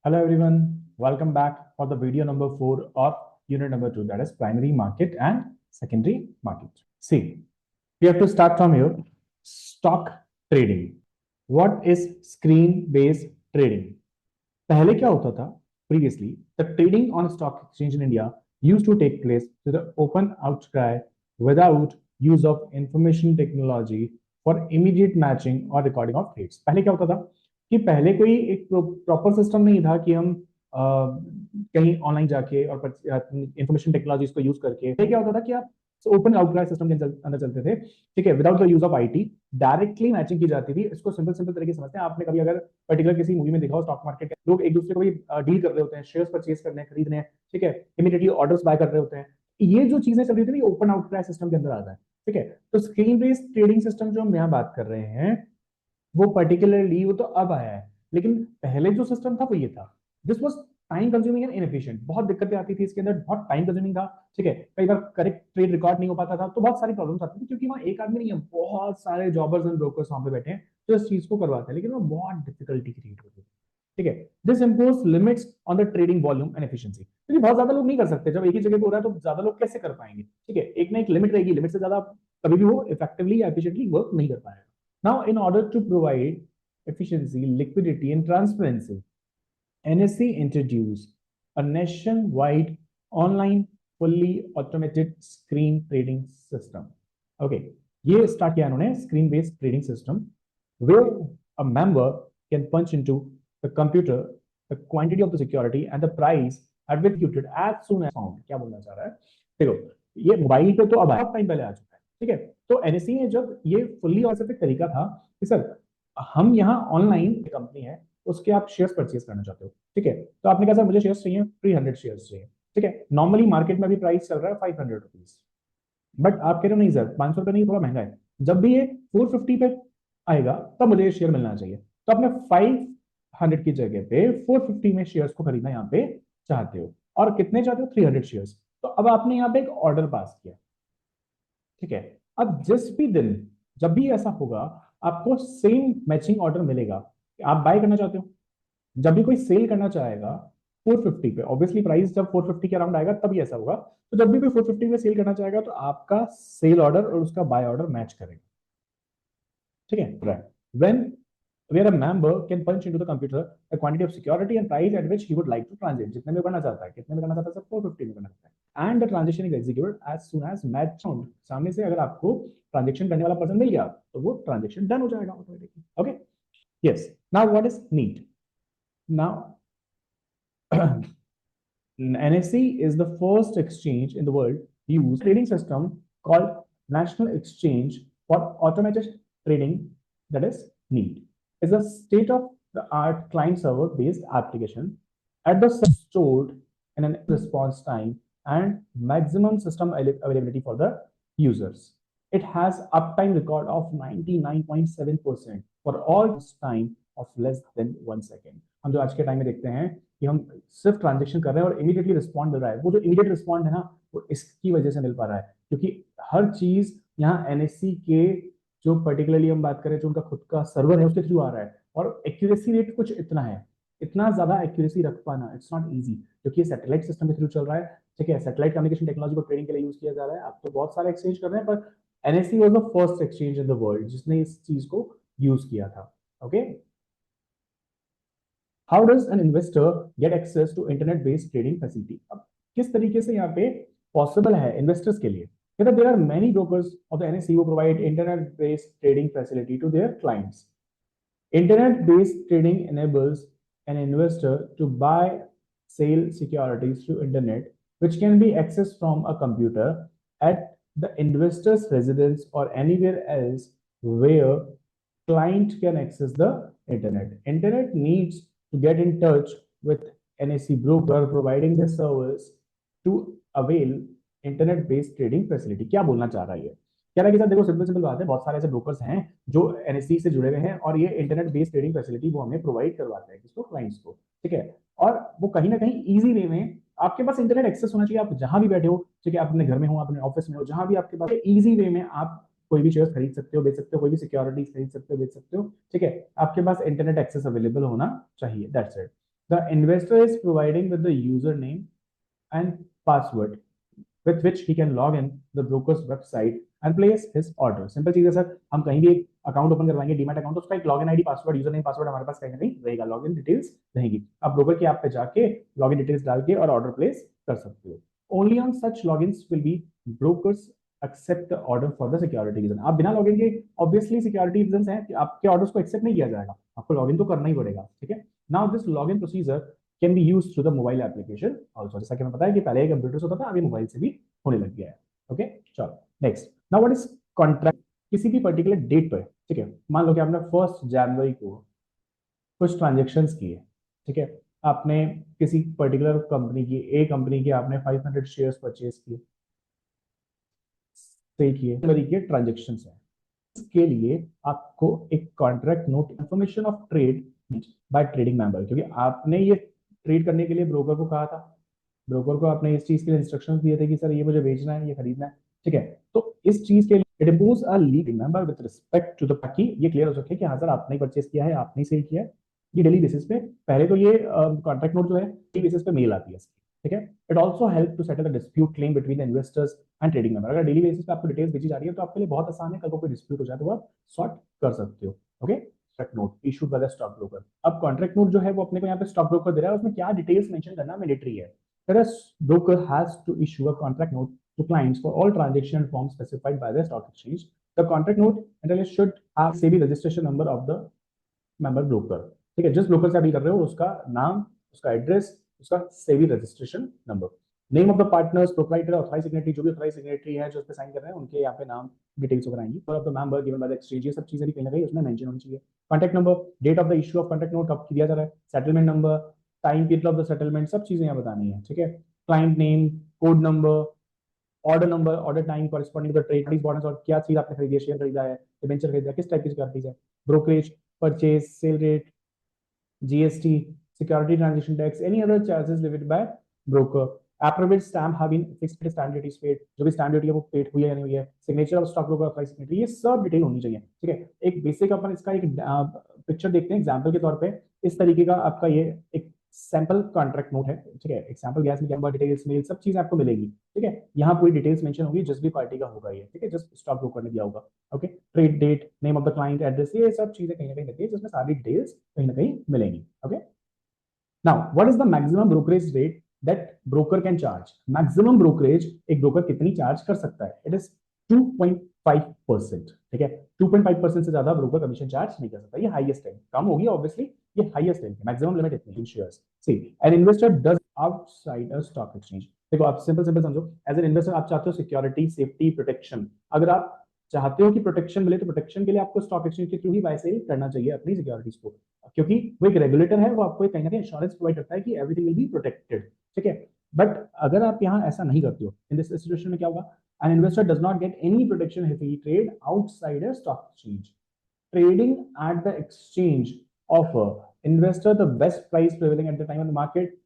Hello everyone, welcome back for the video number 4 of unit number 2, that is primary market and secondary market. See, we have to start from here. Stock trading. What is screen based trading? पहले क्या होता था? Previously, the trading on stock exchange in India used to take place to the open outcry without use of information technology for immediate matching or recording of trades. पहले क्या होता था कि पहले कोई एक प्रॉपर सिस्टम नहीं था कि हम कहीं ऑनलाइन जाके और इंफॉर्मेशन टेक्नोलॉजीज को यूज करके क्या होता था कि आप ओपन आउटक्राई सिस्टम के अंदर चलते थे, ठीक है, without the use of IT directly matching की जाती थी। इसको सिंपल सिंपल तरीके से समझते हैं। आपने कभी अगर पर्टिकुलर किसी मूवी में देखा हो, स्टॉक मार्केट लोग एक दूसरे को भी डील कर रहे होते हैं, शेयर्स परचेज करने हैं, खरीदने हैं, ठीक है, इमीडिएटली ऑर्डर्स बाय कर रहे होते हैं। ये जो चीजें चल रही थी ना, ओपन आउटक्राई सिस्टम के अंदर आता है, ठीक है। तो स्क्रीन बेस्ड ट्रेडिंग सिस्टम जो हम यहाँ बात कर रहे हैं वो पर्टिकुलरली वो तो अब आया है, लेकिन पहले जो सिस्टम था वो ये था। This was time consuming and inefficient. बहुत दिक्कतें आती थी इसके अंदर, बहुत टाइम कंज्यूमिंग था, ठीक है। कई बार करेक्ट ट्रेड रिकॉर्ड नहीं हो पाता था, तो बहुत सारी प्रॉब्लम्स आती थी, क्योंकि वहां एक आदमी नहीं है, बहुत सारे जॉबर्स एंड ब्रोकर्स वहां पे बैठे हैं जो इस चीज को करवाते हैं, लेकिन वो बहुत डिफिकल्टी क्रिएट होती है, ठीक है। This impose limits on the trading volume and efficiency, क्योंकि बहुत ज्यादा लोग नहीं कर सकते। जब एक ही जगह पे हो रहा है तो ज्यादा लोग कैसे कर पाएंगे, ठीक है। एक ना एक लिमिट रहेगी, लिमिट से ज्यादा कभी भी वो इफेक्टिवली या एफिशिएंटली वर्क नहीं कर पाएगा। Now in order to provide efficiency, liquidity, and transparency, NSE introduced a nationwide online fully automated screen trading system. Okay, ये स्टार्ट किया इन्होंने screen based trading system where a member can punch into the computer the quantity of the security and the price at which executed as soon as found. क्या बोलना चाह रहा है? देखो, ये मोबाइल पे तो अब बहुत टाइम पहले आ चुका है, ठीक है। तो एनएससी ने जब ये फुल्ली ऑटोमेटिक तरीका था कि सर हम यहाँ ऑनलाइन कंपनी है, उसके आप शेयर्स परचेज करना चाहते हो, ठीक है। तो आपने कहा सर मुझे शेयर्स चाहिए, 300 शेयर्स चाहिए, ठीक है। नॉर्मली मार्केट में भी प्राइस चल रहा है 500 रुपीज, बट आप कह रहे हो नहीं सर 500 रुपए नहीं, थोड़ा महंगा है। जब भी ये 450 पे आएगा तब मुझे शेयर मिलना चाहिए। तो आपने 500 की जगह पे 450 में शेयर्स को खरीदना यहाँ पे चाहते हो, और कितने चाहते हो? 300 शेयर्स। तो अब आपने यहाँ पे एक ऑर्डर पास किया, ठीक है। अब जिस भी दिन जब भी ऐसा होगा आपको सेम मैचिंग ऑर्डर मिलेगा। आप बाय करना चाहते हो, जब भी कोई सेल करना चाहेगा 450 पे, ऑब्वियसली प्राइस जब 450 के अराउंड आएगा तभी ऐसा होगा। तो जब भी कोई 450 में सेल करना चाहेगा तो आपका सेल ऑर्डर और उसका बाय ऑर्डर मैच करेगा, ठीक है। When where a member can punch into the computer the quantity of security and price at which he would like to transact, जितने में करना चाहता है, कितने में करना चाहता है सर? 450 में करना चाहता है, and the transaction is executed as soon as match found। सामने से अगर आपको ट्रांजेक्शन करने वाला पर्सन मिल गया तो वो ट्रांजेक्शन डन हो जाएगा automatically. Okay, yes. Now what is need? Now NSE is the first exchange in the world to use a trading system called National Exchange for Automated Trading, that is NEAT. Is a state-of-the-art client-server-based application at the stored in an response time and maximum system availability for the users. It has uptime record of 99.7% for all time of less than 1 second। हम जो आज के time में देखते हैं कि हम सिर्फ ट्रांजेक्शन कर रहे हैं और इमीडिएटली रिस्पॉन्ड मिल रहा है, वो जो इमीडिएट रिस्पॉन्ड है ना, वो इसकी वजह से मिल पा रहा है, क्योंकि हर चीज यहाँ एनएससी के जो पर्टिकुलरली हम बात करें जो उनका खुद का सर्वर है उसके थ्रू आ रहा है। और एक्यूरेसी रेट कुछ इतना है, इतना ज्यादा एक्यूरेसी रख पाना इट्स नॉट इजी, क्योंकि ये सैटेलाइट सिस्टम के थ्रू चल रहा है, ठीक है। सैटेलाइट कम्युनिकेशन टेक्नोलॉजी को ट्रेडिंग के लिए यूज किया जा रहा है। आप तो बहुत सारे एक्सचेंज कर रहे हैं, पर NSC was the first exchange in the world जिसने इस चीज को यूज किया था। Okay, how does an investor get access to internet based trading facility? अब किस तरीके से यहाँ पे पॉसिबल है इन्वेस्टर्स के लिए? There are many brokers of the NSE who provide internet-based trading facility to their clients. Internet-based trading enables an investor to buy, sell securities through internet, which can be accessed from a computer at the investor's residence or anywhere else where client can access the internet. Internet needs to get in touch with NSE broker providing the service to avail internet based trading facility. क्या बोलना चाह रहा है ये? कह रहा है कि सर देखो सिंपल सिंपल बात है, बहुत सारे ऐसे ब्रोकर्स हैं जो एनएससी से जुड़े हुए हैं और ये इंटरनेट बेस्ड ट्रेडिंग फैसिलिटी वो हमें प्रोवाइड करवाते हैं, किसको? क्लाइंट्स को, ठीक है। और वो कहीं ना कहीं इजी वे में आपके पास इंटरनेट एक्सेस होना चाहिए, आप जहां भी बैठे हो, ठीक है, आप अपने घर में हो, अपने ऑफिस में हो, जहां भी आपके पास इजी वे में आप कोई भी शेयर खरीद सकते हो, बेच सकते हो, कोई भी सिक्योरिटीज खरीद सकते हो, बेच सकते हो, ठीक है। आपके पास इंटरनेट एक्सेस अवेलेबल होना चाहिए, that's it. The investor is providing with the username and password with which he can log in the broker's website and place his order. Simple चीज है सर, हम कहीं भी एक अकाउंट ओपन करवाएंगे demat account, तो उसका एक login ID password user name password हमारे पास कहीं ना कहीं रहेगा, लॉगिन डिटेल्स रहेगी। आप ब्रोकर की ऐप पे जाके लॉगिन डिटेल्स डाल के और ऑर्डर प्लेस कर सकते हो। Only on such logins will be brokers accept the order for the security reason. आप बिना लॉगिन के ऑब्वियसली सिक्योरिटी रीजन है कि आपके ऑर्डर्स को एक्सेप्ट नहीं किया जाएगा, आपको लॉगिन तो करना ही पड़ेगा, ठीक है। Now this login procedure can be used through the mobile application also. जैसा कि मैं बताया कि पहले कंप्यूटर से होता था, अभी मोबाइल से भी होने लग गया है। ओके चलो next. Now what is contract? किसी भी पर्टिकुलर डेट पर, ठीक है, मान लो कि आपने 1 जनवरी को कुछ ट्रांजेक्शंस किए, ठीक है, आपने किसी पर्टिकुलर कंपनी की, ए कंपनी की आपने 500 शेयर्स परचेज किए, सेल किए, जनवरी के ट्रांजेक्शंस हैं। इसके लिए आपको एक contract note information of trade by trading member, क्योंकि आपने ये ट्रेड करने के लिए ब्रोकर को कहा था, ब्रोकर को आपने इस चीज के लिए इंस्ट्रक्शंस दिए थे कि सर ये मुझे बेचना है, ये खरीदना है, ठीक है। तो इस चीज के लिए it impose a legal member with respect to the, ताकि ये क्लियर हो सके कि हाँ सर आपने परचेज किया है, आपने सेल किया है। ये डेली बेसिस पे, पहले तो ये कॉन्ट्रैक्ट नोट जो है डेली बेसिस पे मेल आती है, ठीक है। It also help to settle the dispute claim between the investors and trading member. अगर डेली बेसिस पे आपको डिटेल्स भेजी जा रही है तो आपके लिए बहुत आसान है, कल को कोई डिस्प्यूट हो जाए तो आप सॉर्ट कर सकते हो। Okay, contract note issued by the stock broker. अब कॉन्ट्रैक्ट नोट जो है वो अपने को यहाँ पे स्टॉक ब्रोकर दे रहा है, उसमें क्या डिटेल्स मेंशन करना मैंडेटरी है। The broker has to issue a contract note to clients for all transaction forms specified by the stock exchange. The contract note should have SEBI registration number of the member broker. ठीक है, जिस broker से अभी कर रहे हो उसका नाम, उसका एड्रेस, उसका SEBI registration number, name of the partners, proprietor, authorise signatory, जो भी ऑथराइज सिग्नेटरी है जो उस पे साइन कर रहे हैं उनके यहाँ पे नाम डिटेल्स वगैरह आएंगी, of the member given by the exchange, ये सब चीजें भी कहीं ना कहीं उसमें मेंशन होनी चाहिए। Contact number, date of the issue of contact note, कब दिया जा रहा है, settlement number, time period of the settlement, सब चीजें यहाँ बतानी है, ठीक है। Client name, code number, order number, order time corresponding to the trade bonds, और क्या चीज आपने खरीदी है, शेयर खरीदा है, डिबेंचर खरीदा है, किस टाइप की सिक्योरिटीज है, brokerage, purchase, cell rate, GST, security transaction tax, any other charges levied by broker, appropriate stamp have been fixed, stamp duty is paid, जो भी stamp duty है वो पेड हुई है या नहीं हुई है, signature of stock broker authorized signatory, ये सब डिटेल होनी चाहिए, ठीक है। एक बेसिक अपन इसका एक पिक्चर देखते हैं एग्जांपल के तौर पे। इस तरीके का आपका ये एक सैंपल कॉन्ट्रैक्ट नोट है, ठीक है। एग्जांपल गैस में नंबर, डिटेल्स, मेल, सब चीजें आपको मिलेगी, ठीक है। यहाँ पूरी डिटेल्स मेंशन होगी जिस भी पार्टी का होगा ये, ठीक है, जिस स्टॉक ब्रोकर ने दिया होगा। Okay, trade date, name of the client, address, ये सब चीजें कहीं ना कहीं लगती है जिसमें सारी डिटेल्स कहीं ना कहीं मिलेंगी। Okay, now what is the maximum brokerage rate that broker can charge? maximum brokerage एक ब्रोकर कितनी चार्ज कर सकता है? it is 2.5%, ठीक है। 2.5% से ज्यादा ब्रोकर कमीशन चार्ज नहीं कर सकता, ये हाईएस्ट है, कम होगी ऑब्वियसली, ये हाईएस्ट है, मैक्सिमम लिमिट इतनी है। Shares, see an investor does outside a stock exchange. देखो आप सिंपल समझो, एज एन इन्वेस्टर आप चाहते हो सिक्योरिटी, सेफ्टी, प्रोटेक्शन। अगर आप चाहते हो कि प्रोटेक्शन मिले तो प्रोटेक्शन के लिए आपको स्टॉक एक्सचेंज के थ्रू ही बाय सेल करना चाहिए अपनी सिक्योरिटीज को, क्योंकि वो एक रेगुलेटर है, वो आपको कहीं ना कहीं इंश्योरेंस प्रोवाइड करता है कि एवरीथिंग विल बी प्रोटेक्टेड, ठीक है। बट अगर आप यहाँ ऐसा नहीं करते हो, इन दिस सिचुएशन में क्या होगा, N investor does not get any protection if he trade outside a stock exchange. Trading at the exchange offer investor the best price prevailing at the time of the market,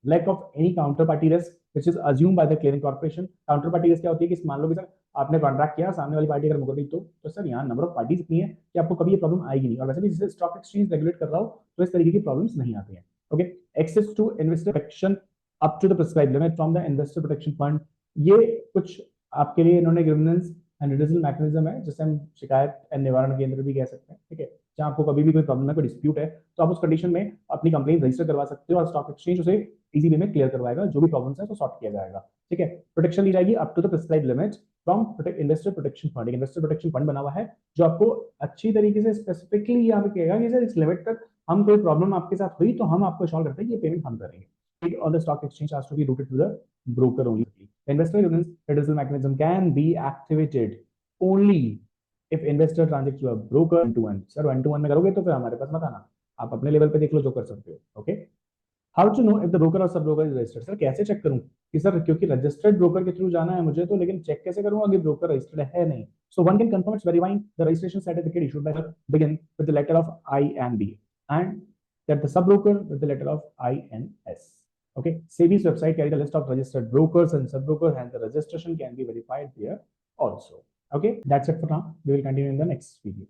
lack of any counterparty risk which is assumed by the clearing corporation। counterparty risk क्या होती है कि मान लो कि sir आपने contract किया, सामने वाली पार्टी अगर मुकर गई तो सर यहाँ नंबर ऑफ पार्टीज इतनी है कि आपको कभी ये प्रॉब्लम आएगी नहीं, और वैसे भी जिसे स्टॉक एक्सचेंज रेगुलेट कर रहा हो तो इस तरीके की प्रॉब्लम्स नहीं आती हैं। Okay, access to investor protection up to the prescribed limit from the investor protection fund, ये कुछ आपके लिए इन्होंने ग्रीवेंस एंड रिड्यूसल मैकेनिज्म है जिसे हम शिकायत एंड निवारण केंद्र भी कह सकते हैं, ठीक है। जहां आपको कभी भी कोई प्रॉब्लम है, कोई डिस्प्यूट है, तो आप उस कंडीशन में अपनी कंप्लेंट रजिस्टर करवा सकते हो और स्टॉक एक्सचेंज उसे इजी वे में क्लियर करवाएगा, जो भी प्रॉब्लम्स है तो सॉर्ट किया जाएगा, ठीक है। प्रोटेक्शन दी जाएगी up to the prescribed limit from investor protection fund. Investor protection fund बना हुआ है जो आपको अच्छी तरीके से स्पेसिफिकली यहाँ पे कहेगा कि सर इस लिमिट तक हम कोई प्रॉब्लम आपके साथ हुई तो हम आपको इंश्योर करते हैं कि ये पेमेंट हम करेंगे। on the stock exchange has to be routed to the broker only. Investor redressal mechanism can be activated only if investor transacts to a broker one to one। Sir one to one में करोगे तो फिर हमारे पास मत आना, आप अपने level पे देख लो जो कर सकते हो। Okay, how to know if the broker or sub broker is registered? Sir कैसे चेक करूं कि सर, क्योंकि रजिस्टर्ड ब्रोकर के थ्रू जाना है मुझे तो, लेकिन चेक कैसे करूंगा कि ब्रोकर रजिस्टर्ड है नहीं? So one can confirm its verifying the registration certificate issued by begin with the letter of INB and that the sub broker with the letter of INS। Okay, SEBI's website carry the list of registered brokers and sub brokers, and the registration can be verified there also। Okay, that's it for now. We will continue in the next video.